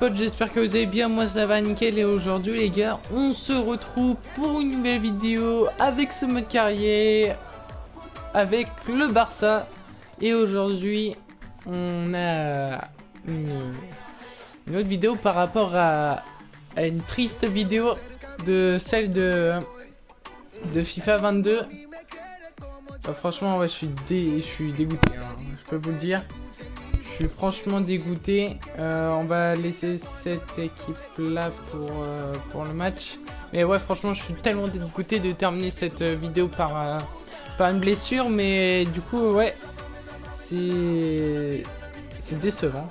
potes, j'espère que vous allez bien, moi ça va nickel et aujourd'hui les gars, on se retrouve pour une nouvelle vidéo avec ce mode carrière, avec le Barça. Et aujourd'hui, on a une autre vidéo par rapport à une triste vidéo de celle de FIFA 22. Franchement, ouais, je suis dégoûté, hein, je peux vous le dire. Je suis franchement dégoûté. On va laisser cette équipe là pour le match. Mais ouais, franchement, je suis tellement dégoûté de terminer cette vidéo par une blessure. Mais du coup, ouais, c'est décevant.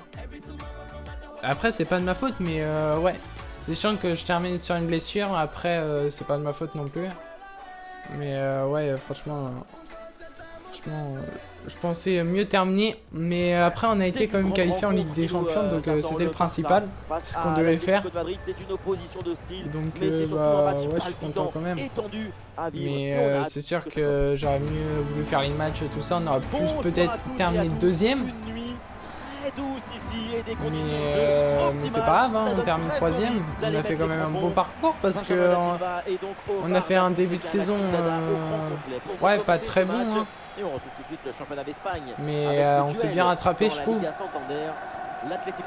Après, c'est pas de ma faute, mais ouais, c'est chiant que je termine sur une blessure. Après, c'est pas de ma faute non plus. Mais ouais, franchement, je pensais mieux terminer, mais après on a été quand même qualifié en Ligue des Champions, donc c'était le principal, c'est ce qu'on devait faire. Donc bah ouais, je suis content quand même. Mais c'est sûr que j'aurais mieux voulu faire les matchs, tout ça, on aurait plus peut-être terminé deuxième. Mais c'est pas grave, hein, on termine troisième. On a fait quand même un beau parcours parce que on a fait un début de saison ouais, pas très bon, hein. Et on retrouve tout de suite le championnat d'Espagne. Mais on s'est bien rattrapé, je trouve.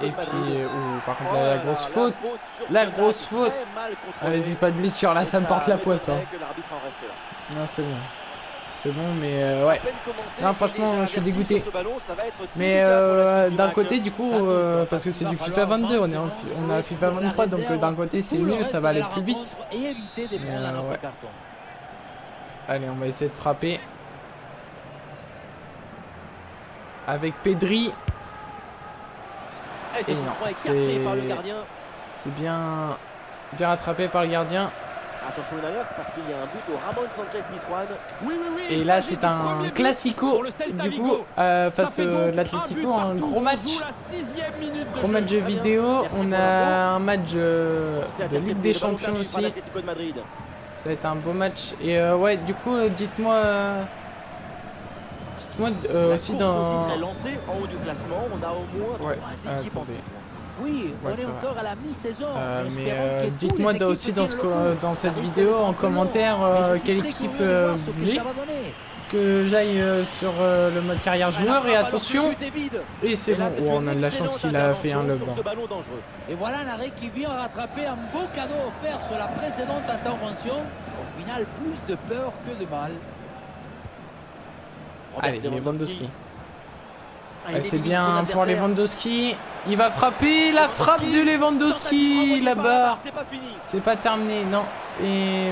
Et puis, par contre, la grosse faute. Allez-y, pas de blessure, là, ça me porte la poisse. Hein. Non, c'est bon. C'est bon, mais ouais. Non, franchement, je suis dégoûté. Mais d'un côté, du coup, parce que c'est du FIFA 22, on a FIFA 23, donc d'un côté, c'est mieux, ça va aller plus vite. Mais, ouais. Allez, on va essayer de frapper. Avec Pedri. Et non, c'est bien rattrapé par le gardien. Attention une alerte parce qu'il y a un but au Ramon Sanchez Pizjuan. Et là c'est un classico du coup face à l'Atlético, un gros match. Gros match vidéo. On a un match de Ligue des Champions aussi. Ça va être un beau match. Et ouais, du coup dites-moi aussi dans en haut du classement, on a au moins 3 équipes en 6 points. Oui, on est encore à la mi-saison. Mais dites-moi aussi dans cette vidéo en commentaire quelle équipe vous voulez que j'aille sur le mode carrière joueur. Et attention, et c'est bon, on a de la chance qu'il a fait un lob. Et voilà un arrêt qui vient rattraper un beau cadeau offert sur la précédente intervention. Au final, plus de peur que de mal. Allez, Lewandowski. C'est bien pour Lewandowski. Il va frapper. La frappe de Lewandowski. La barre. C'est pas terminé, non. Mais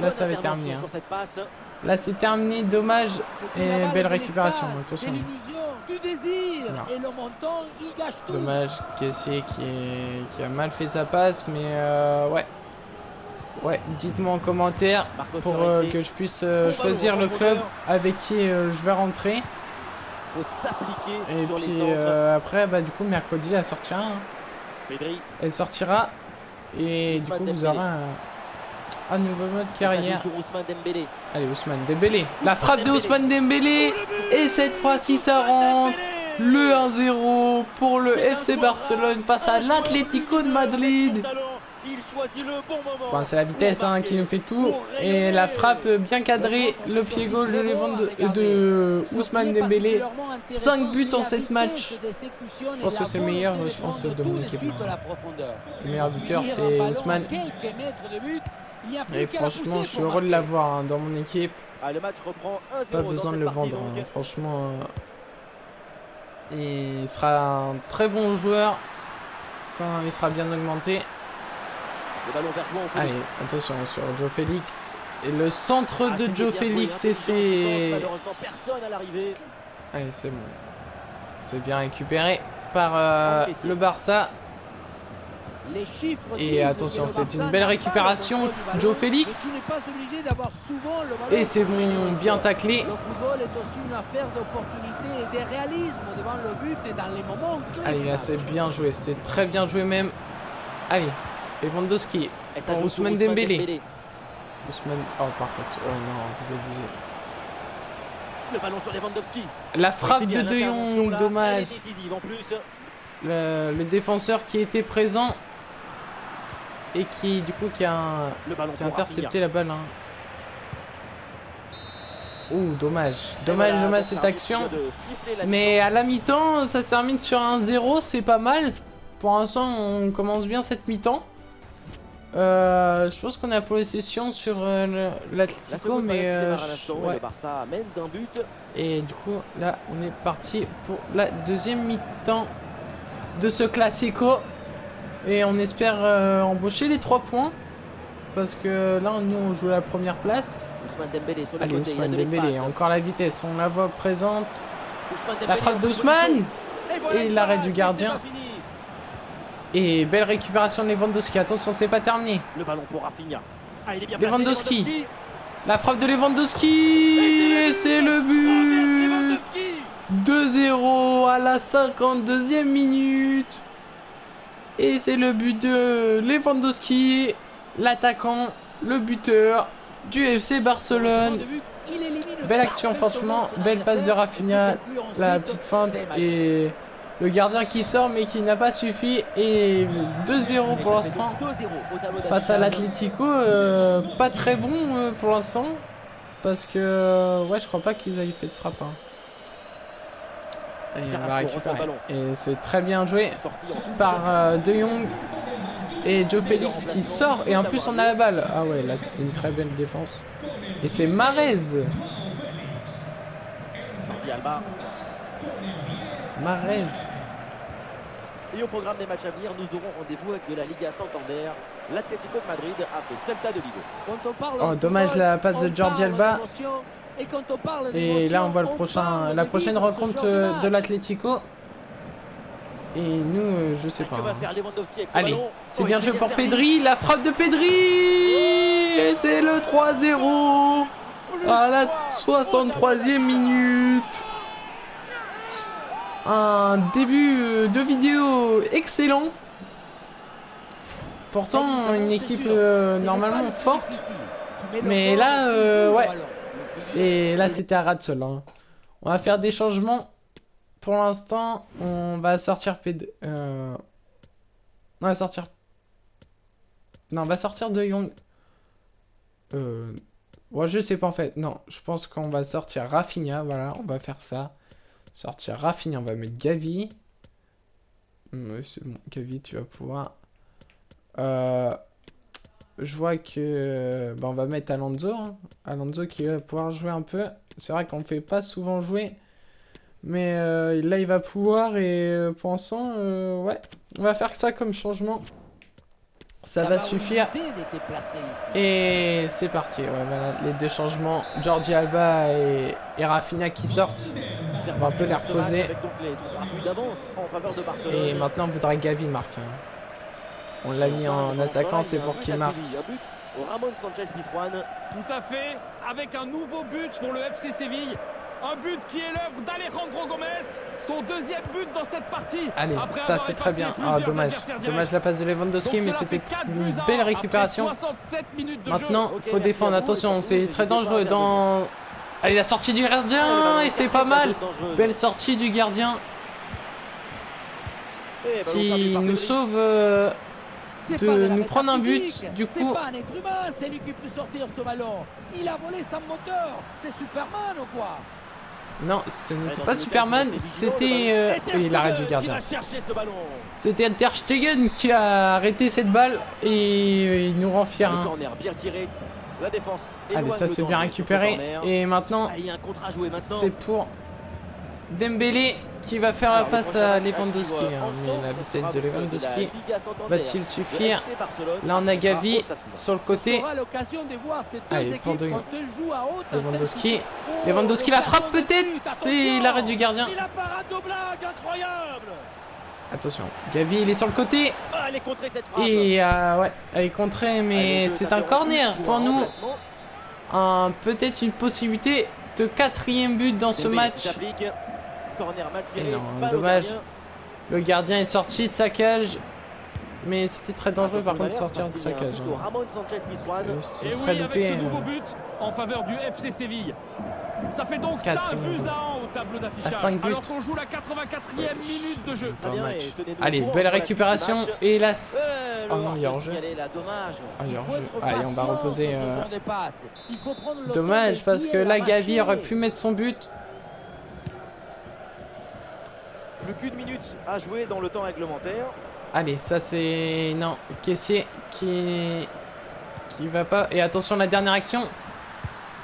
là, ça va être terminé. Hein. Là, c'est terminé. Dommage. Et belle récupération. Attention. Dommage. Kessié qui a mal fait sa passe. Mais ouais. Ouais, dites-moi en commentaire pour que je puisse choisir le club avec qui je vais rentrer. Faut s'appliquer. Et sur puis les après, bah, du coup, mercredi, elle sortira. Hein. Elle sortira. Et du coup, vous aurez un nouveau mode carrière. Allez, Ousmane Dembélé. La frappe de Ousmane Dembélé. Et cette fois-ci, ça rentre. Le 1-0 pour le FC Barcelone face à l'Atlético de Madrid. Bon, c'est la vitesse hein, qui nous fait tout. Et la frappe bien cadrée, le pied gauche de Ousmane Dembélé. 5 buts en 7 matchs. Je pense que c'est le meilleur, je pense, de mon équipe. Le meilleur buteur, c'est Ousmane. Et franchement, je suis heureux de l'avoir hein, dans mon équipe. Pas besoin de le vendre, hein. Franchement. Il sera un très bon joueur quand il sera bien augmenté. Allez, attention sur Joe Félix. Et le centre de Joe Félix, et c'est... Allez, c'est bon. C'est bien récupéré par le Barça. Et attention, c'est une belle récupération, Joe Félix. Et c'est bon, bien taclé. Allez, là, c'est bien joué, c'est très bien joué même. Allez. Lewandowski pour Ousmane Dembélé. Ousmane... Oh, par contre, oh non, vous abusez. Le ballon sur Lewandowski. La frappe de De Jong, dommage. le défenseur qui était présent et qui du coup qui a intercepté la balle. Hein. Ouh, dommage. Dommage cette action. Mais à la mi-temps, ça se termine sur un 0, c'est pas mal. Pour l'instant, on commence bien cette mi-temps. Je pense qu'on a possession sur l'Atlético, mais ouais. Le Barça mène d'un but. Et du coup, là, on est parti pour la deuxième mi-temps de ce Classico. Et on espère embaucher les 3 points. Parce que là, nous, on joue la première place. Ousmane Dembélé sur le Allez, côté, Ousmane Dembélé, encore la vitesse, on la voit présente. Ousmane La Dembélé frappe en d'Ousmane position. et l'arrêt du c'est gardien. pas fini. Et belle récupération de Lewandowski. Attention, c'est pas terminé. Le ballon pour Rafinha. Ah, il est bien placé, Lewandowski. La frappe de Lewandowski. Et c'est le but. 2-0 à la 52e minute. Et c'est le but de Lewandowski, l'attaquant, le buteur du FC Barcelone. Belle action, franchement. Belle passe de Rafinha. La petite feinte et le gardien qui sort mais qui n'a pas suffi. Et 2-0 pour l'instant face à l'Atlético. Pas très bon pour l'instant. Parce que ouais, je crois pas qu'ils aient fait de frappe. Hein. Et on va récupérer. Et c'est très bien joué par De Jong et Joe Félix qui sort. Et en plus on a la balle. Ah ouais, là c'était une très belle défense. Et c'est Mahrez. Mahrez. Et au programme des matchs à venir, nous aurons rendez-vous avec de la Liga Santander. L'Atlético de Madrid a fait Celta de Vigo. Oh, dommage la passe de Jordi Alba. Et là on voit la prochaine rencontre de l'Atlético. Et nous, je sais pas. Hein. Allez, c'est bien joué pour Pedri. La frappe de Pedri. Et c'est le 3-0 à la 63e minute. Un début de vidéo excellent. Pourtant, une équipe normalement forte. Mais là, ouais. Et là, c'était à ras de sol. Hein. On va faire des changements. Pour l'instant, on va sortir on va sortir. Non, on va sortir De Jong. Ouais, je sais pas en fait. Non, je pense qu'on va sortir Rafinha. Voilà, on va faire ça. Sortir Rafinha, on va mettre Gavi. C'est bon, Gavi, tu vas pouvoir. Je vois que on va mettre Alonso. Hein. Alonso qui va pouvoir jouer un peu. C'est vrai qu'on ne fait pas souvent jouer. Mais là, il va pouvoir. Et pour l'instant, ouais, on va faire ça comme changement. Ça va suffire. Et c'est parti. Ouais, voilà, les deux changements. Jordi Alba et Rafinha qui sortent. On va un peu les reposer. Et maintenant, on voudrait Gavi marque. Hein. On l'a mis en attaquant, c'est pour qu'il marque. Tout à fait, avec un nouveau but pour le FC Séville. Un but qui est l'œuvre d'Alejandro Gomez, son deuxième but dans cette partie. Allez, ça c'est très bien. Ah, dommage. Dommage la passe de Lewandowski, mais c'était une belle récupération. Maintenant, il faut défendre. Attention, c'est très dangereux dans... Allez, la sortie du gardien, et c'est pas mal. Belle sortie du gardien. Qui nous sauve... de nous prendre un but, du coup. C'est pas un être humain, c'est lui qui peut sortir ce ballon. Il a volé sans moteur. C'est Superman ou quoi? Non, ce n'était pas Superman, c'était l'arrêt du gardien. C'était Ter Stegen qui a arrêté cette balle et il nous rend fiers. Hein. Allez, ça c'est bien récupéré. Et maintenant, c'est pour Dembélé qui va faire la passe à Lewandowski. Hein. Mais la vitesse de Lewandowski va-t-il suffire? Là, on a Gavi sur le côté. Allez, pour De Jong. Lewandowski. Lewandowski, la frappe peut-être. C'est l'arrêt du gardien. Attention, Gavi, il est sur le côté. Et ouais, elle est contrée, mais c'est un corner pour nous. Peut-être une possibilité de 4e but dans ce match. Et non, dommage. Le gardien est sorti de sa cage. Mais c'était très dangereux par contre de sortir de sa cage. Hein. Et oui, avec ce nouveau but en faveur du FC Séville. Ça fait donc 5 buts à 1 au tableau d'affichage. 5 buts. Alors qu'on joue la 84e minute de jeu. Très bien, et tenez-nous Allez, au courant belle pour la récupération. suite du match. Et là, Le oh non, il y a hors-jeu hors-jeu. signalé, là, dommage. Ah, il y a Il faut hors-jeu. être Allez, on va patient reposer. sur ce genre de passe. Il faut prendre le temps Dommage, de parce bien que là, la Gavi mâcher. aurait pu mettre son but. Plus qu'une minute à jouer dans le temps réglementaire. Allez, ça c'est... Non, Kessié qui va pas. Et attention, la dernière action.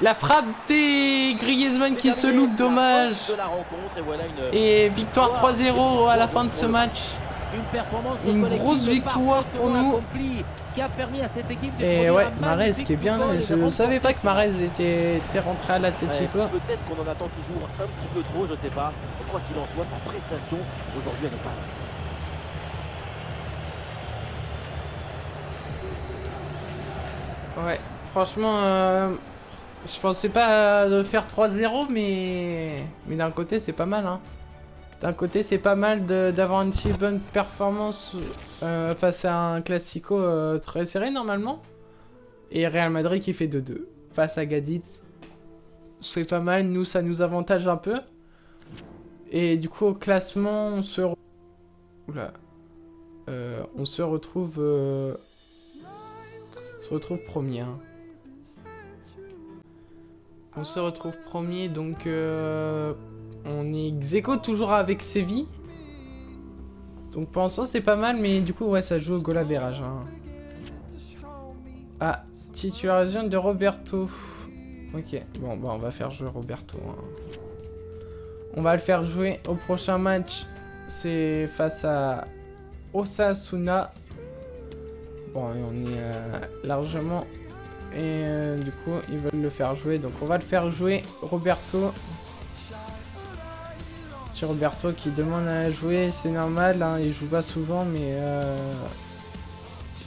La frappe des Griezmann qui C'est se terminé, loupe, la dommage. fin de la rencontre, et voilà une... Et victoire 3-0 à la fin de ce match. Une grosse victoire pour nous. Qui a permis à cette équipe de Et produire ouais, un Mahrez magnifique qui est bien là. football et de Je ne savais pas remporter que Mahrez était rentré à l'Atlético. Ouais, peut-être qu'on en attend toujours un petit peu trop, je sais pas. Mais quoi qu'il en soit, sa prestation, aujourd'hui, elle n'est pas là. Ouais, franchement, je pensais pas de faire 3-0, mais d'un côté, c'est pas mal. Hein. D'un côté, c'est pas mal d'avoir une si bonne performance face à un Classico très serré normalement. Et Real Madrid qui fait 2-2 face à Gaditz. C'est pas mal, nous, ça nous avantage un peu. Et du coup, au classement, on se... Oula. On se retrouve premier. Hein. On se retrouve premier, donc on est ex-aequo toujours avec Séville. Donc pour l'instant c'est pas mal, mais du coup ouais, ça joue au goal average. Hein. Ah, titularisation de Roberto. Ok, bon bah on va faire jouer Roberto. Hein. On va le faire jouer au prochain match. C'est face à Osasuna. Bon, et on est largement... Et du coup, ils veulent le faire jouer. Donc on va le faire jouer, Roberto. Petit Roberto qui demande à jouer, c'est normal. Hein, il joue pas souvent, mais...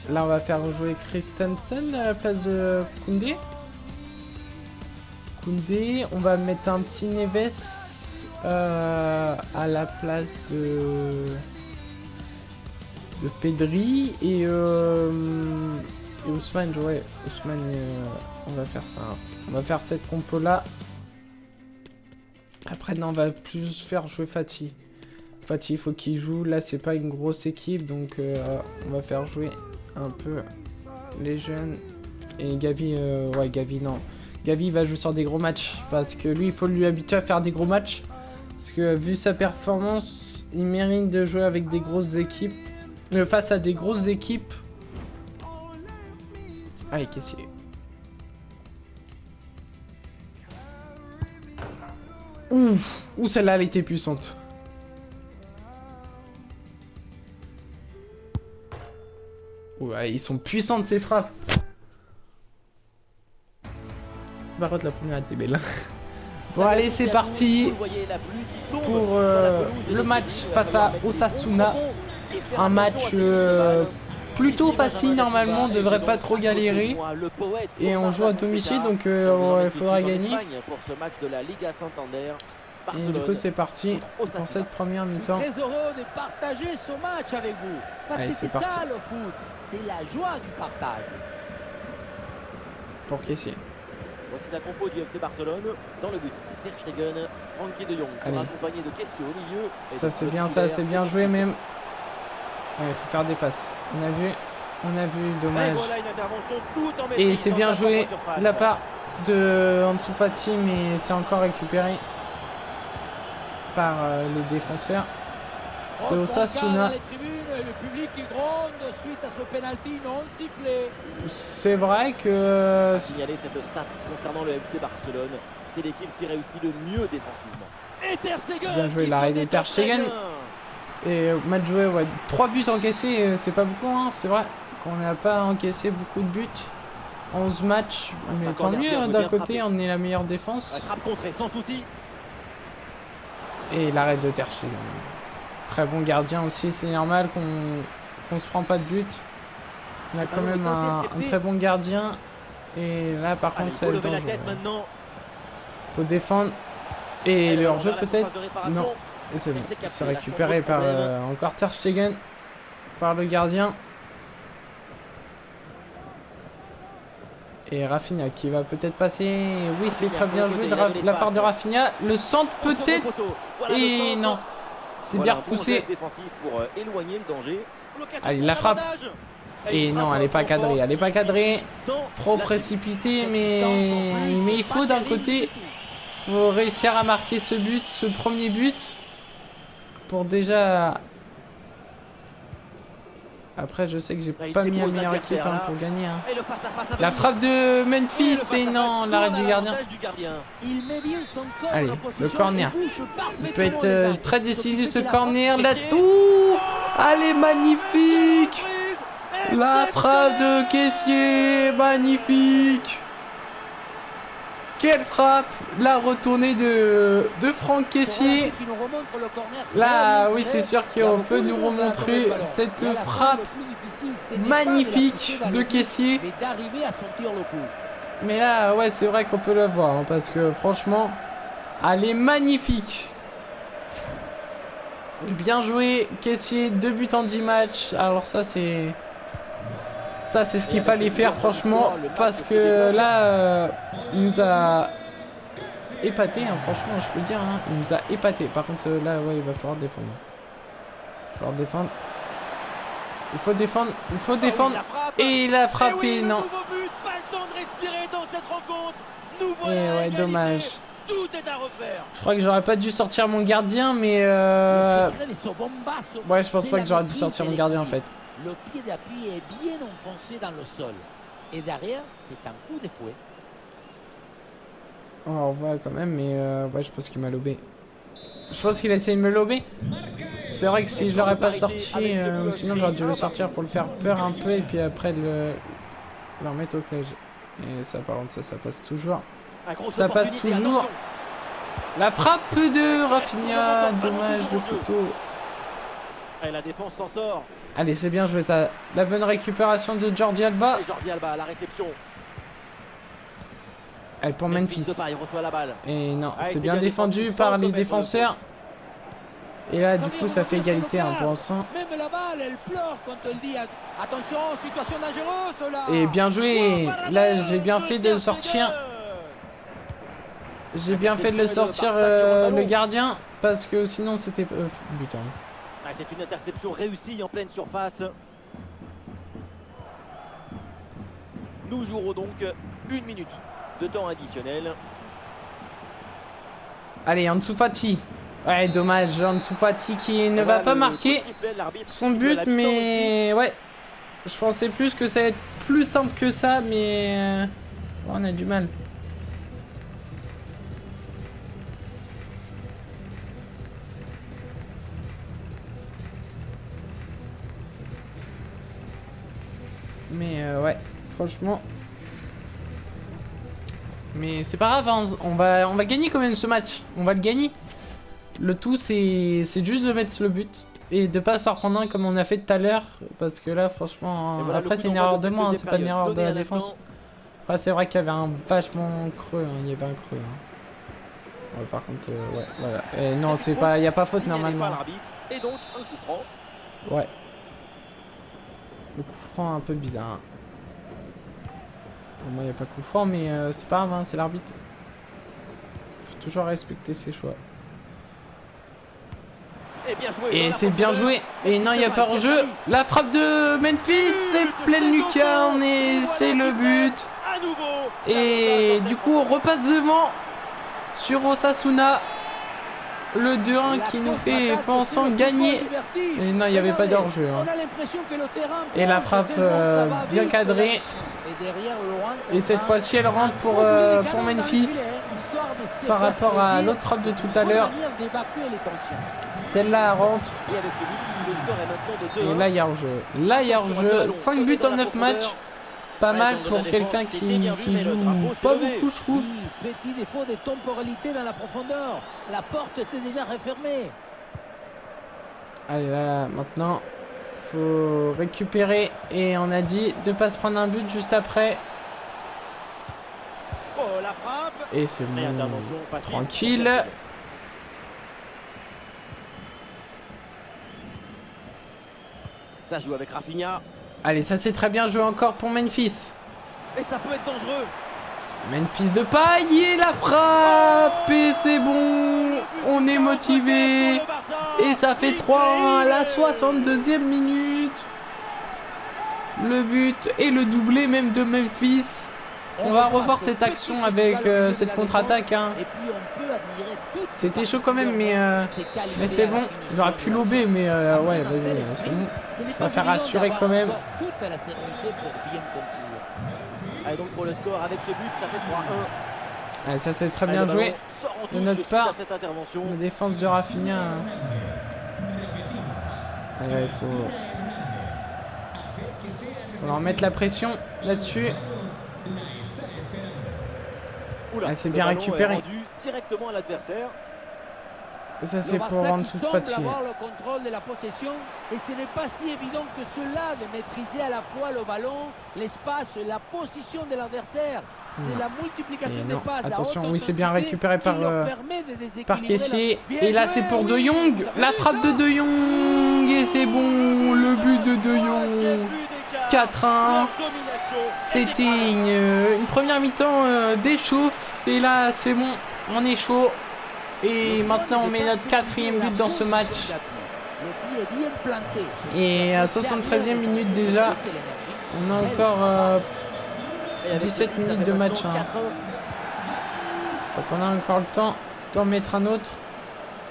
Là, on va faire jouer Christensen à la place de Koundé. Koundé, on va mettre un petit Neves à la place de Pedri et Ousmane, ouais, Ousmane, on va faire ça. Hein. On va faire cette compo là. Après, non, on va plus faire jouer Fati. Fati, il faut qu'il joue. Là, c'est pas une grosse équipe, donc on va faire jouer un peu les jeunes. Et Gavi, ouais, Gavi, non. Gavi va jouer sur des gros matchs parce que lui, il faut lui habituer à faire des gros matchs. Parce que vu sa performance, il mérite de jouer avec des grosses équipes. Face à des grosses équipes. Allez, caissier. Ouf, ouh, celle-là, elle était puissante. Ouais, ils sont puissants de ces frappes. Par contre, la première était belle. Bon, allez, c'est parti pour le match face à Osasuna. Un match plutôt facile normalement, on devrait pas trop galérer. Et on joue à domicile, donc il faudra gagner. Et du coup c'est parti pour cette première mi-temps. Je suis très heureux de partager ce match avec vous. Parce que c'est ça le foot, c'est la joie du partage. Pour Kessié. Voici la compo du FC Barcelone. Dans le but, c'est Ter Stegen, Frenkie de Jong sera accompagné de Kessié au milieu. Ça c'est bien, ça c'est bien joué même. Ouais, il faut faire des passes. On a vu, dommage. Et c'est bien joué de la part de Ansu Fati, mais c'est encore récupéré par les défenseurs de Osasuna. Le public qui gronde suite à ce penalty non sifflé. C'est vrai que... Signaler cette stat concernant le FC Barcelone, c'est l'équipe qui réussit le mieux défensivement. Et Ter Stegen, bien joué, l'arrêt de Ter Stegen. Et match joué, ouais, 3 buts encaissés, c'est pas beaucoup, hein, c'est vrai qu'on n'a pas encaissé beaucoup de buts. 11 matchs, mais tant mieux, d'un côté, on est la meilleure défense. Frappe contrée sans souci. Et l'arrêt de Ter Stegen. Très bon gardien aussi, c'est normal qu'on se prend pas de but. On a quand même un très bon gardien. Et là, par contre, ça va être dangereux. Faut défendre. Et le hors-jeu peut-être. Non. Et c'est bon. C'est récupéré par encore Ter Stegen. Par le gardien. Et Rafinha qui va peut-être passer. Oui, c'est très bien joué de la part de Rafinha. Le centre peut-être. Et non. C'est bien repoussé. Pour éloigner le danger. Allez, la frappe. Et non, elle n'est pas cadrée. Elle n'est pas cadrée. Trop précipité. Mais il faut d'un côté. Il faut réussir à marquer ce but, ce premier but. Pour déjà. Après, je sais que j'ai pas mis la meilleure équipe pour gagner. Hein. La frappe de Memphis et non, l'arrêt du gardien. Allez, le corner. Il peut être très décisif ce corner. La tour. Allez, magnifique. La frappe de Kessié, magnifique. Quelle frappe. La retournée de Franck Kessié. Là, oui, c'est sûr qu'on peut nous remontrer cette frappe magnifique de Kessié. Mais là, ouais, c'est vrai qu'on peut le voir. Hein, parce que franchement, elle est magnifique. Bien joué, Kessié. 2 buts en 10 matchs. Alors ça, c'est... Ça, c'est ce qu'il fallait faire, franchement. Parce que là, il nous a épaté, hein, franchement, je peux dire. Hein, il nous a épaté. Par contre, là, ouais, il va falloir défendre. Il va falloir défendre. Il faut défendre. Il faut défendre. Et il a frappé, non. Et ouais, dommage. Je crois que j'aurais pas dû sortir mon gardien, mais... Ouais, je pense pas que j'aurais dû sortir mon gardien, en fait. Le pied d'appui est bien enfoncé dans le sol. Et derrière, c'est un coup de fouet. Oh, on voit quand même, mais ouais, je pense qu'il m'a lobé. Je pense qu'il a essayé de me lober. C'est vrai que si je l'aurais pas sorti, sinon j'aurais dû le sortir pour le faire peur un peu et puis après le remettre au cage. Et ça, par contre, ça passe toujours. Ça passe toujours. La frappe de Rafinha, dommage, le couteau. Et la défense s'en sort. Allez, c'est bien joué ça. La bonne récupération de Jordi Alba. Et Jordi Alba à la réception. Et pour Memphis. Il reçoit la balle. Et non, c'est bien défendu par les défenseurs. Et là, du coup, ça fait égalité pour l'instant. Même la balle, elle pleure quand elle dit attention, situation dangereuse là. Et bien joué. Là, j'ai bien fait de sortir. J'ai bien fait de le sortir le gardien parce que sinon c'était but. Hein. C'est une interception réussie en pleine surface. Nous jouerons donc 1 minute de temps additionnel. Allez, Ansu Fati. Ouais, dommage, Ansu Fati qui ne va pas marquer son but, mais ouais. Je pensais plus que ça allait être plus simple que ça, mais on a du mal. Mais ouais, franchement. Mais c'est pas grave, hein. On va gagner quand même ce match. On va le gagner. Le tout, c'est juste de mettre le but. Et de pas s'en reprendre un comme on a fait tout à l'heure. Parce que là, franchement, voilà, après c'est une erreur de moi, hein, c'est pas une erreur de la défense. Après, c'est vrai qu'il y avait un vachement creux. Hein. Il y avait un creux. Hein. Ouais, par contre, ouais, voilà. Et non, c'est pas, il n'y a pas faute normalement. Et donc, un coup franc. Ouais. Le coup franc un peu bizarre. Pour moi, il n'y a pas coup franc, mais c'est pas grave, hein, c'est l'arbitre. Faut toujours respecter ses choix. Et c'est bien joué. Et non, il n'y a pas hors-jeu. La frappe de Memphis, c'est pleine lucarne et c'est le but. Et du coup, on repasse devant sur Osasuna. Le 2-1 qui nous fait, pensons, gagner. Et non, il n'y avait pas d'hors-jeu. Hein. Et la frappe bien cadrée. Et cette fois-ci, elle rentre pour Memphis. Par rapport à l'autre frappe de tout à l'heure. Celle-là rentre. Et là, il y a hors-jeu. Là, il y a hors-jeu. 5 buts en 9 matchs. Pas mal pour quelqu'un qui joue pas beaucoup, je trouve. Petit défaut de temporalité dans la profondeur. La porte était déjà refermée. Allez, là, maintenant, faut récupérer. Et on a dit de pas se prendre un but juste après. Oh, la frappe. Et c'est bon. Tranquille. Ça joue avec Rafinha. Allez, ça c'est très bien joué encore pour Memphis. Et ça peut être dangereux. Memphis Depay et la frappe. Et c'est bon. On est motivé. Et ça fait 3-1 à la 62e minute. Le but et le doublé même de Memphis. On va revoir cette action avec cette contre-attaque. Hein. C'était chaud quand même, mais c'est bon. J'aurais pu lober, mais ouais, vas-y, c'est bon. On va faire assurer quand même. Allez, donc pour le score, avec ce but, ça fait 3-1. Allez, ça c'est très bien joué de notre part. La défense de Rafinha. Hein. Allez, il faut leur mettre la pression là-dessus. C'est bien récupéré. Directement à l'adversaire. Et ça c'est pour rendre toute fatigue. Avoir le contrôle de la possession et ce n'est pas si évident que cela de maîtriser à la fois le ballon, l'espace, la position de l'adversaire. C'est la multiplication des passes. Attention, oui c'est bien récupéré par Kessié. Et là c'est pour De Jong. La frappe de De Jong. Et c'est bon. Le but de De Jong. 4-1. C'était une première mi-temps d'échauffe. Et là c'est bon. On est chaud. Et maintenant on met notre 4e but dans ce match. Et à 73e minute déjà, on a encore 17 minutes de match. Hein. Donc on a encore le temps d'en mettre un autre.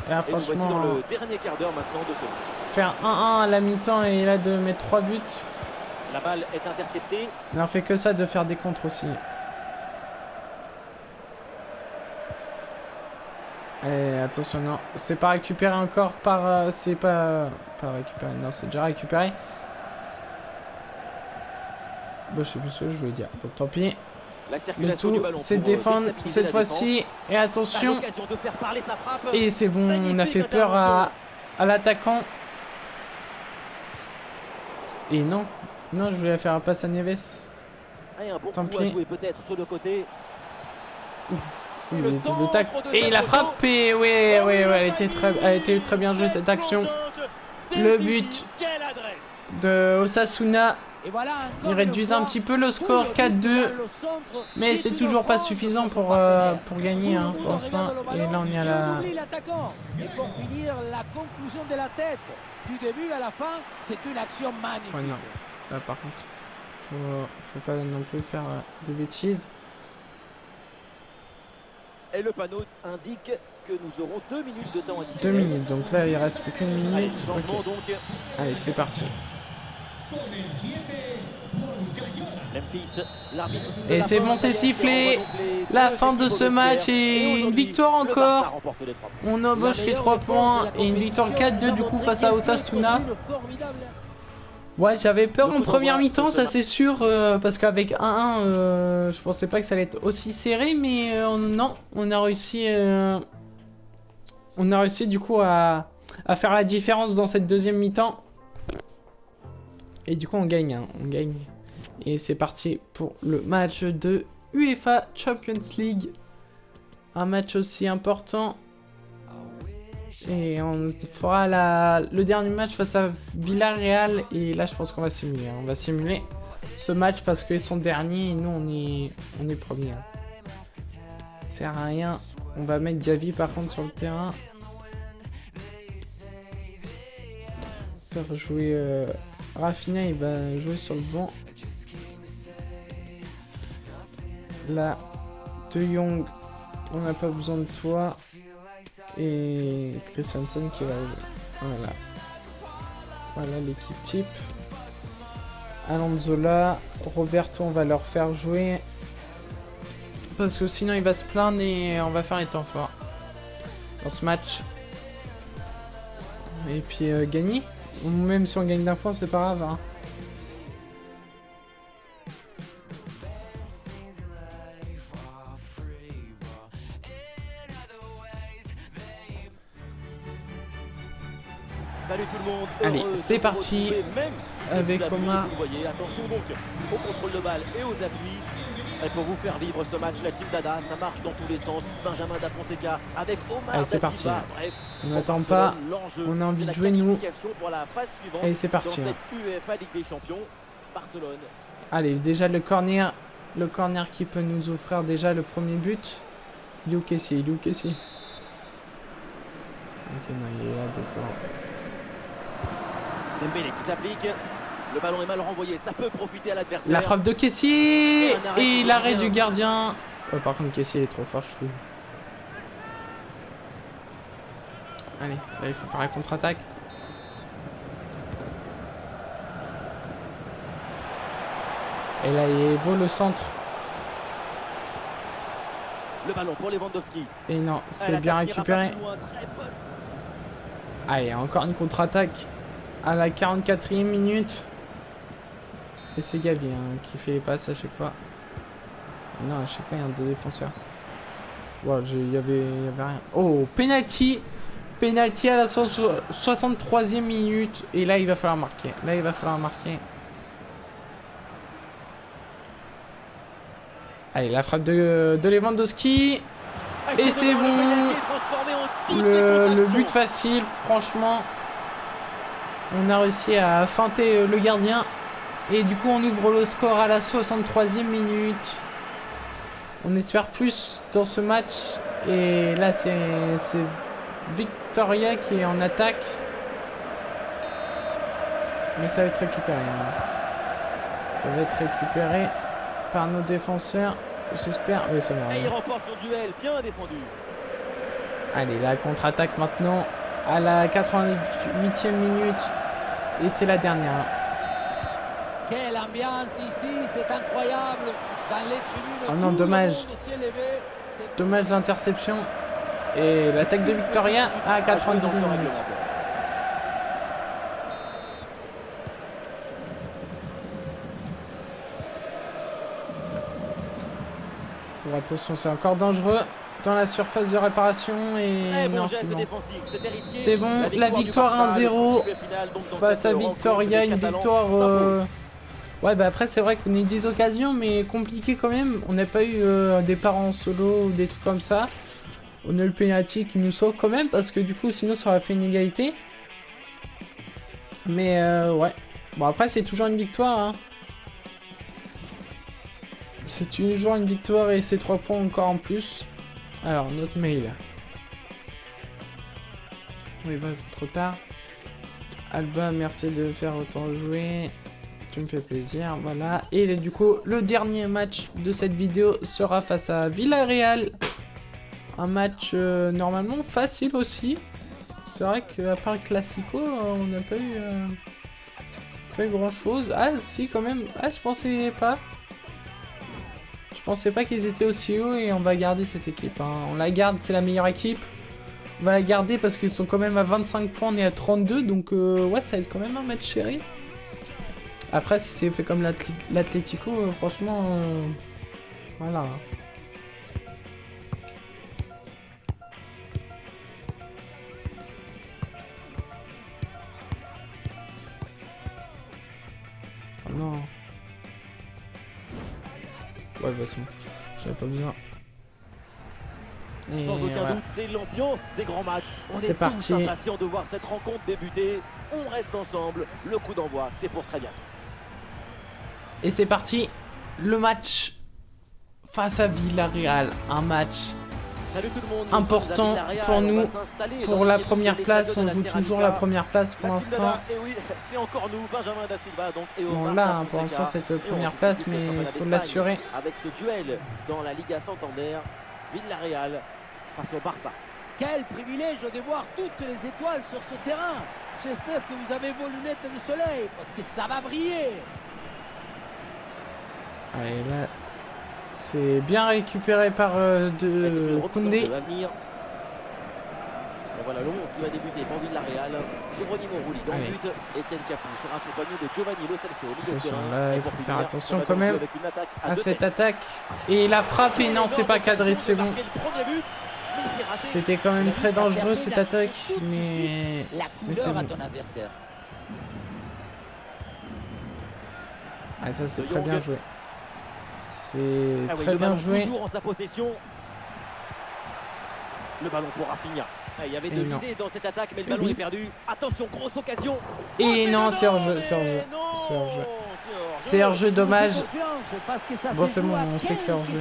Et là franchement, dans le dernier quart d'heure maintenant de ce match. Faire 1-1 à la mi-temps et là de mettre 3 buts. La balle est interceptée. On a fait que ça de faire des contres aussi. Et attention, non, c'est pas récupéré encore par... c'est pas récupéré, non, c'est déjà récupéré. Bon, je sais plus ce que je voulais dire. Bon, tant pis. Le tout, c'est de défendre cette fois-ci. Et attention. Et c'est bon, on a fait peur à l'attaquant. Et non, non, je voulais faire un passe à Neves. Tant pis. Peut-être sur le côté. Et il a frappé, ouais, elle était très bien jouée cette action. Le but de Osasuna, il réduit un petit peu le score 4-2, mais c'est toujours pas suffisant pour gagner hein, pour l'instant. Et là on est à la... Et pour finir, la conclusion de la tête, du début à la fin, c'est une action magnifique. Ouais, non. Là par contre, faut pas non plus faire de bêtises. Et le panneau indique que nous aurons 2 minutes de temps additionnel. 2 minutes, donc là il reste plus qu'une minute. Allez, changement, okay. Donc. Allez, c'est parti. Memphis, l'arbitre. Et c'est bon, c'est sifflé. La fin de ce match et une victoire encore. On embauche les 3 points et une victoire 4-2 du coup face à Osasuna. Ouais, j'avais peur en première mi-temps, ça c'est sûr, parce qu'avec 1-1, je pensais pas que ça allait être aussi serré, mais non, on a réussi du coup à faire la différence dans cette deuxième mi-temps. Et du coup on gagne, hein, on gagne. Et c'est parti pour le match de UEFA Champions League. Un match aussi important. Et on fera le dernier match face à Villarreal. Et là je pense qu'on va simuler. On va simuler ce match parce qu'ils sont derniers et nous on est premiers. Ça sert à rien. On va mettre Diaby par contre sur le terrain. Faire jouer Rafinha, il va jouer sur le banc. Là, De Jong, on n'a pas besoin de toi. Et Christensen qui va jouer. Voilà l'équipe type. Alonso là, Roberto on va leur faire jouer parce que sinon il va se plaindre et on va faire les temps forts dans ce match. Et puis gagner, même si on gagne d'un point c'est pas grave hein. Salut tout le monde. Allez, c'est parti avec Omar. Vous voyez, attention donc au contrôle de balle et aux appuis. Et pour vous faire vivre ce match, la team Dada, ça marche dans tous les sens. Benjamin Da Fonseca avec Omar. Allez, c'est parti. Bref, on n'attend pas, on a envie de jouer nous. Pour la phase suivante. Allez, c'est parti. Dans cette UEFA Ligue des Champions, Barcelone. Allez, déjà le corner le corner qui peut nous offrir déjà le premier but. Liu Kessie. Ok, non, il est là, d'accord. Dembélé qui s'applique. Le ballon est mal renvoyé, ça peut profiter à l'adversaire. La frappe de Kessie et l'arrêt du gardien. Oh, par contre, Kessie est trop fort, je trouve. Allez, là, il faut faire la contre-attaque. Et là, il est beau le centre. Le ballon pour Lewandowski. Et non, c'est bien récupéré. Allez, encore une contre-attaque à la 44e minute. Et c'est Gavi hein, qui fait les passes à chaque fois. Non, à chaque fois, il y a deux défenseurs. Wow, il y avait rien. Oh, penalty. Penalty à la 63e minute. Et là, il va falloir marquer. Allez, la frappe de Lewandowski. Et c'est bon. Le but facile, franchement. On a réussi à feinter le gardien. Et du coup, on ouvre le score à la 63e minute. On espère plus dans ce match. Et là, c'est Victoria qui est en attaque. Mais ça va être récupéré. Hein. Ça va être récupéré par nos défenseurs. J'espère. Oui, c'est bon. Et il remporte son duel, bien défendu. Allez, la contre-attaque maintenant à la 88e minute. Et c'est la dernière. Quelle ambiance ici, c'est incroyable. Dans les tribunes, oh non, dommage. Dommage l'interception. Et l'attaque de Victoria à 99 minutes. Bon, attention, c'est encore dangereux dans la surface de réparation. Et non, c'est bon. C'est bon, la victoire 1-0 face à Victoria. Une victoire... Ouais, bah après, c'est vrai qu'on a eu des occasions, mais compliquées quand même. On n'a pas eu des parts en solo ou des trucs comme ça. On a eu le penalty qui nous sauve quand même, parce que du coup, sinon, ça aurait fait une égalité. Mais ouais. Bon, après, c'est toujours une victoire. Hein. C'est toujours une victoire et c'est 3 points encore en plus. Alors, notre mail. Oui, bah, c'est trop tard. Alba, merci de faire autant jouer. Tu me fais plaisir, voilà. Et du coup, le dernier match de cette vidéo sera face à Villarreal. Un match normalement facile aussi. C'est vrai qu'à part le Classico, on n'a pas eu grand chose. Ah si quand même, ah je pensais pas. Je pensais pas qu'ils étaient aussi hauts et on va garder cette équipe. Hein. On la garde, c'est la meilleure équipe. On va la garder parce qu'ils sont quand même à 25 points, on est à 32. Donc ouais, ça va être quand même un match serré. Après, si c'est fait comme l'Atlético, franchement, voilà. Oh non. Ouais, bah c'est bon. J'avais pas besoin. Et sans aucun voilà. doute, c'est l'ambiance des grands matchs. On est parti. tous impatients de voir cette rencontre débuter. On reste ensemble. Le coup d'envoi, c'est pour très bien. Et c'est parti, le match face à Villarreal, un match important pour nous, pour la première place, on joue toujours la première place pour l'instant. Et oui, c'est encore nous, Benjamin Da Silva donc et bon là, pour l'instant cette première place, mais il faut l'assurer. Avec ce duel dans la Liga Santander, Villarreal face au Barça. Quel privilège de voir toutes les étoiles sur ce terrain. J'espère que vous avez vos lunettes de soleil, parce que ça va briller. Allez, là, c'est bien récupéré par Koundé. Et voilà le 11 qui va débuter pour Villarreal. Geronimo Rulli dans le but. Etienne Capoue sera accompagné de Giovanni Lo Celso au milieu de terrain. Là, il faut faire attention quand même à cette attaque. Et la frappe, et non, c'est pas cadré, c'est bon. C'était quand même très dangereux cette attaque, mais c'est bon. Ah, ça c'est très bien joué. C'est très bien joué. Toujours en sa possession. Le ballon pour Rafinha. Il y avait de l'idée dans cette attaque, mais le ballon est perdu. Attention, grosse occasion. Et non, c'est hors-jeu, c'est c'est hors-jeu. C'est hors-jeu, dommage. Bon, c'est bon, on sait que c'est hors-jeu.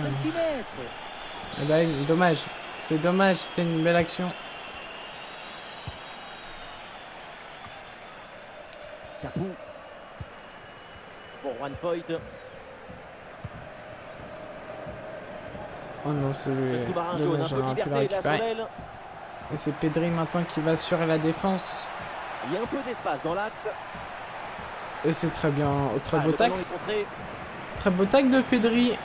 Eh ben, dommage. C'est dommage, c'était une belle action. Capou. Pour Juan Foyt. Oh non, c'est Le sous-marin jaune, un peu de liberté, la semelle. Et c'est Pedri maintenant qui va assurer la défense. Il y a un peu d'espace dans l'axe. Et c'est très bien, très beau tacle. Contré. Très beau tacle de Pedri.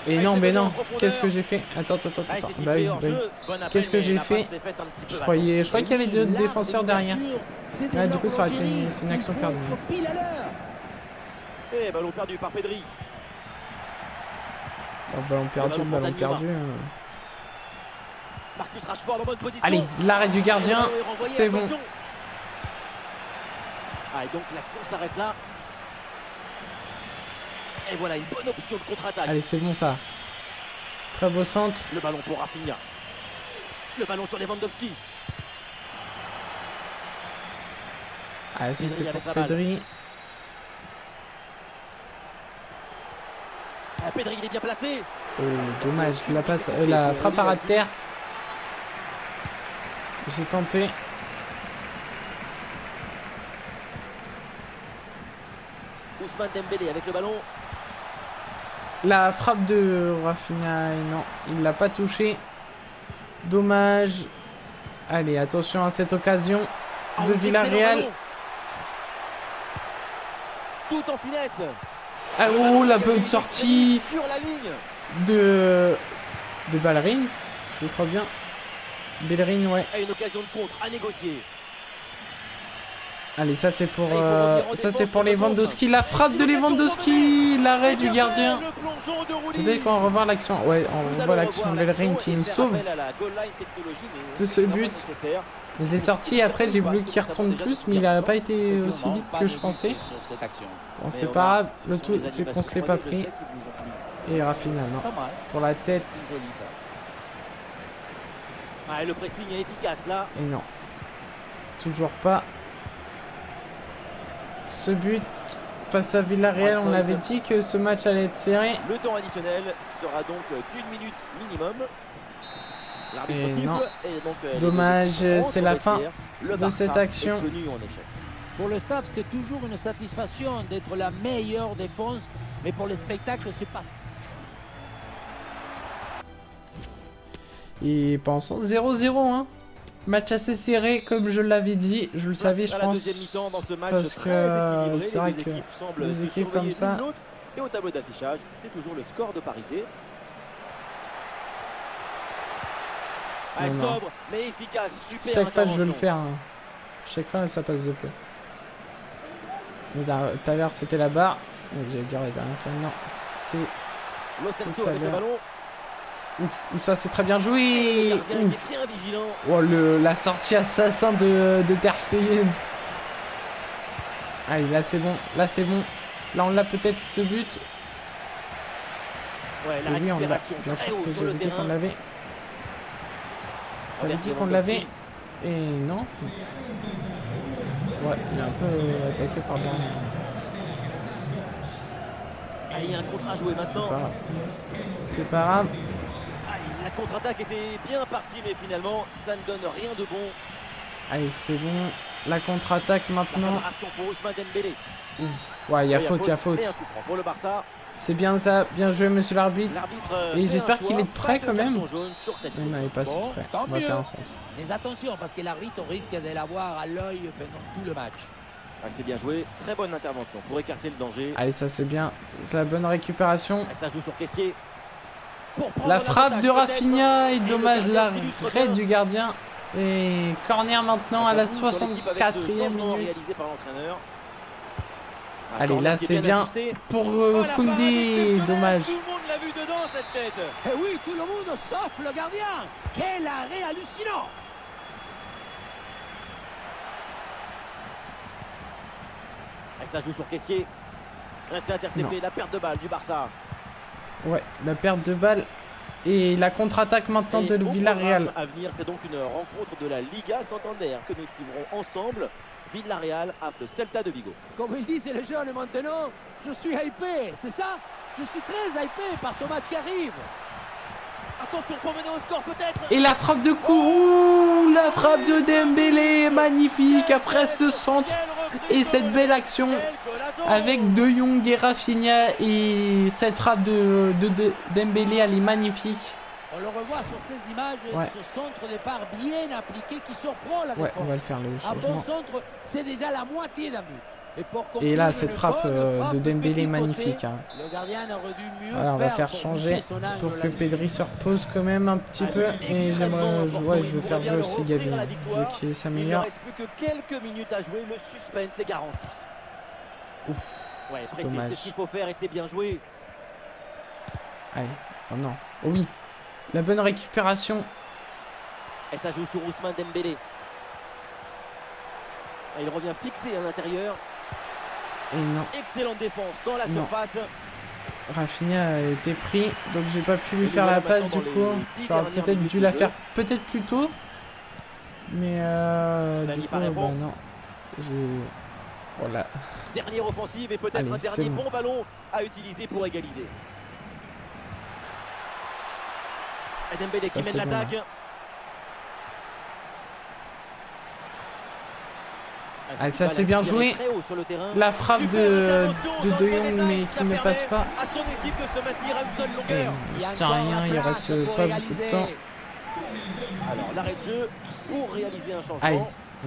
Et non, mais non, qu'est-ce que j'ai fait? Attends. Bah oui. Qu'est-ce que j'ai fait? Je croyais qu'il y avait deux défenseurs derrière. Là, du coup, ça aurait été une action perdue. Et ballon perdu par Pedri. Ballon perdu. Marcus Rashford en bonne position. Allez, l'arrêt du gardien, c'est bon. Ah, et donc l'action s'arrête là. Et voilà une bonne option de contre-attaque. Allez, c'est bon ça. Très beau centre. Le ballon pour Rafinha. Le ballon sur Lewandowski. Allez, ça c'est pour Pedri. Ah, Pedri, il est bien placé. Oh, dommage. La frappe à ras de terre. J'ai tenté. Ousmane Dembélé avec le ballon. La frappe de Rafinha, non, il l'a pas touché. Dommage. Allez, attention à cette occasion de Villarreal. Tout en finesse. Ah, oh, la bonne sortie sur la ligne de Bellerin, je crois bien. Bellerin, ouais. Et une occasion de contre à négocier. Allez, ça c'est pour Lewandowski. La frappe de Lewandowski, l'arrêt du gardien. Vous savez quand on revoit l'action, ouais, on revoit l'action de Bellerin qui me sauve de ce but. Il est sorti, après j'ai voulu qu'il retombe plus, mais il n'a pas été aussi vite que je pensais. Bon, c'est pas grave, le tout c'est qu'on se l'est pas pris. Et Rafinha, non. Pour la tête. Ah, le pressing est efficace là. Et non. Toujours pas. Ce but face à Villarreal, on avait dit que ce match allait être serré. Le temps additionnel sera donc d'1 minute minimum. Et non. Dommage, c'est la fin de cette action. Pour le staff, c'est toujours une satisfaction d'être la meilleure défense, mais pour le spectacle, c'est pas. Et pensons 0-0, hein. Match assez serré, comme je l'avais dit, je le savais, je pense, parce que c'est vrai que des équipes comme ça. Et au tableau d'affichage, c'est toujours le score de parité. Sobre, mais efficace, super. Chaque fois, je veux le faire. Hein. Chaque fois, ça passe de peu. Tout à l'heure, c'était la barre. J'allais dire la dernière fois, non, c'est. Lo Celso avec le ballon. Ouf, ça c'est très bien joué. Ouf. Bien vigilant. Oh, la sortie assassin de Ter Stegen. Allez, là c'est bon, là c'est bon. Là on l'a peut-être ce but. Ouais, la oui, on l'a. Bien sûr que j'avais dit qu'on l'avait. J'avais dit qu'on l'avait. Et non. Ouais, il est un peu attaqué par derrière. Ah, il y a un contre à jouer maintenant. C'est pas grave. La contre-attaque était bien partie, mais finalement, ça ne donne rien de bon. Allez, c'est bon. La contre-attaque maintenant. Pour Ousmane Dembélé. Ouais, il y a faute, il y a faute. Et un coup franc pour le Barça. C'est bien ça, bien joué, monsieur l'arbitre. Et j'espère qu'il est prêt quand même. Il n'avait pas si prêt. On va faire un centre. Mais attention, parce que l'arbitre risque de l'avoir à l'œil pendant tout le match. Ah, c'est bien joué, très bonne intervention pour écarter le danger. Allez, ça c'est bien, c'est la bonne récupération. Ah, ça joue sur Caissier. La frappe de Rafinha et dommage l'arrêt du gardien. Et corner maintenant à la 64e minute. Allez, là c'est bien pour Koundé, dommage. Tout le monde l'a vu dedans cette tête. Et oui, tout le monde sauf le gardien. Quel arrêt hallucinant. Et ça joue sur Caissier. Là c'est intercepté, la perte de balle du Barça. Ouais, la perte de balle et la contre-attaque maintenant de Villarreal. À venir, c'est donc une rencontre de la Liga Santander que nous suivrons ensemble Villarreal affle le Celta de Vigo. Comme ils disent les jeunes maintenant, je suis hypé, c'est ça? Je suis très hypé par ce match qui arrive. Attention pour mener au score peut-être. Et la frappe de Kourou, la frappe de Dembélé, magnifique après ce centre et cette belle action avec De Jong et Rafinha, et cette frappe de Dembélé, elle est magnifique. On le revoit sur ces images, ce centre départ bien appliqué qui surprend la défense. On va le faire le changement. Un bon centre, c'est déjà la moitié d'un but. Et là, cette frappe de Dembélé magnifique. Hein. Le gardien aurait dû mieux voilà, on va faire changer pour que Pedri se repose quand même un petit peu. Et j'aimerais, je veux faire jouer aussi Gavi, vu qu'il s'améliore. Il ne reste plus que quelques minutes à jouer, le suspense est garanti. Ouf, ouais, précis, c'est ce qu'il faut faire et c'est bien joué. Allez, oh non, oh oui, la bonne récupération. Et ça joue sur Ousmane Dembélé. Et il revient fixé à l'intérieur. Et non. Excellente défense dans la surface. Rafinha a été pris, donc j'ai pas pu lui faire la passe du coup. J'aurais peut-être dû la faire peut-être plus tôt. Mais du coup, non. Voilà. Dernière offensive et peut-être un dernier bon ballon à utiliser pour égaliser. Et Dembélé qui mène l'attaque. Ah, ça c'est bien joué. La frappe de Jong mais qui ne passe pas. Il sert à rien, il reste pas beaucoup de temps. Alors l'arrêt de jeu pour réaliser un changement. Aïe,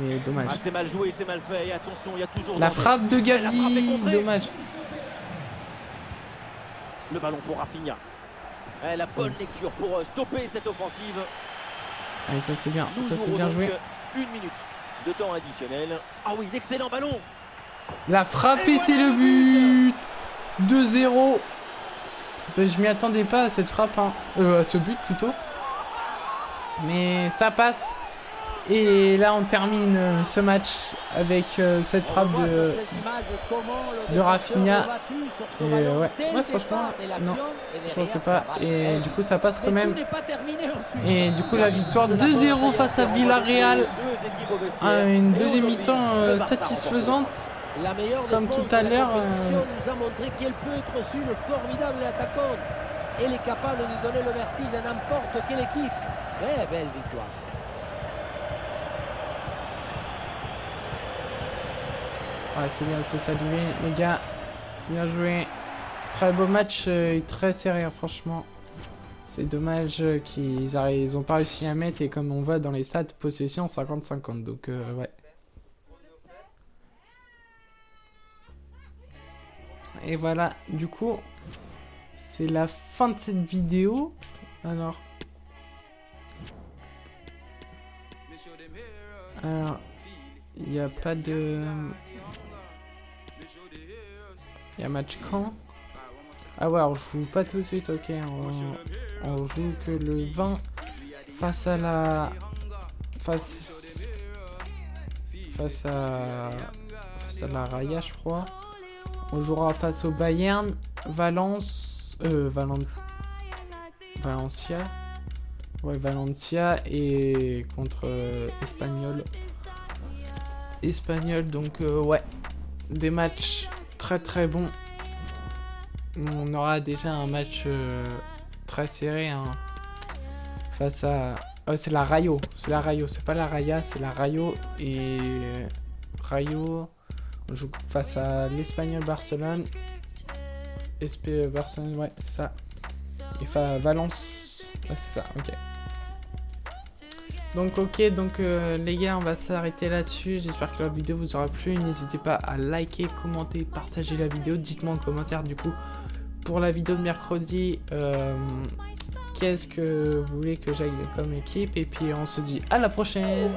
et dommage. Ah, c'est mal joué, c'est mal fait. Et attention, il y a toujours la frappe de Gavi, dommage. Le ballon pour Rafinha. Et la bonne lecture pour stopper cette offensive. Allez, ça c'est bien, ça c'est bien joué. Une minute de temps additionnel. Ah oui, l'excellent ballon. La frappe et c'est le but. 2-0. Ben, je m'y attendais pas à cette frappe, hein. À ce but plutôt. Mais ça passe. Et là on termine ce match avec cette frappe de Rafinha. Et ouais, franchement, non, je pensais pas. Et du coup ça passe quand même. Et du coup la victoire 2-0 face à Villarreal. Une deuxième mi-temps satisfaisante. Comme tout à l'heure. nous a montré qu'elle peut être aussi une formidable attaquante. Elle est capable de donner le vertige à n'importe quelle équipe. Très belle victoire. Ouais, c'est bien de se saluer, les gars. Bien joué. Très beau match et très serré, franchement. C'est dommage qu'ils ont pas réussi à mettre. Et comme on voit dans les stats, possession 50-50. Donc, ouais. Et voilà, du coup, c'est la fin de cette vidéo. Alors, il n'y a pas de... Il y a match quand? Ah ouais, on joue pas tout de suite, ok. On joue que le 20 face à la... Face à la Raya, je crois. On jouera face au Bayern, Valencia. Ouais, Valencia et contre Espagnol. Donc ouais, des matchs très bons. On aura déjà un match très serré hein, face à... c'est la Rayo, c'est pas la Raya, c'est la Rayo. Et Rayo, on joue face à l'Espagnol Barcelone. Barcelone, ouais, c'est ça. Et Valence, ouais, c'est ça, ok. Donc ok, donc les gars, on va s'arrêter là-dessus. J'espère que la vidéo vous aura plu. N'hésitez pas à liker, commenter, partager la vidéo. Dites-moi en commentaire du coup pour la vidéo de mercredi qu'est-ce que vous voulez que j'aille comme équipe. Et puis on se dit à la prochaine.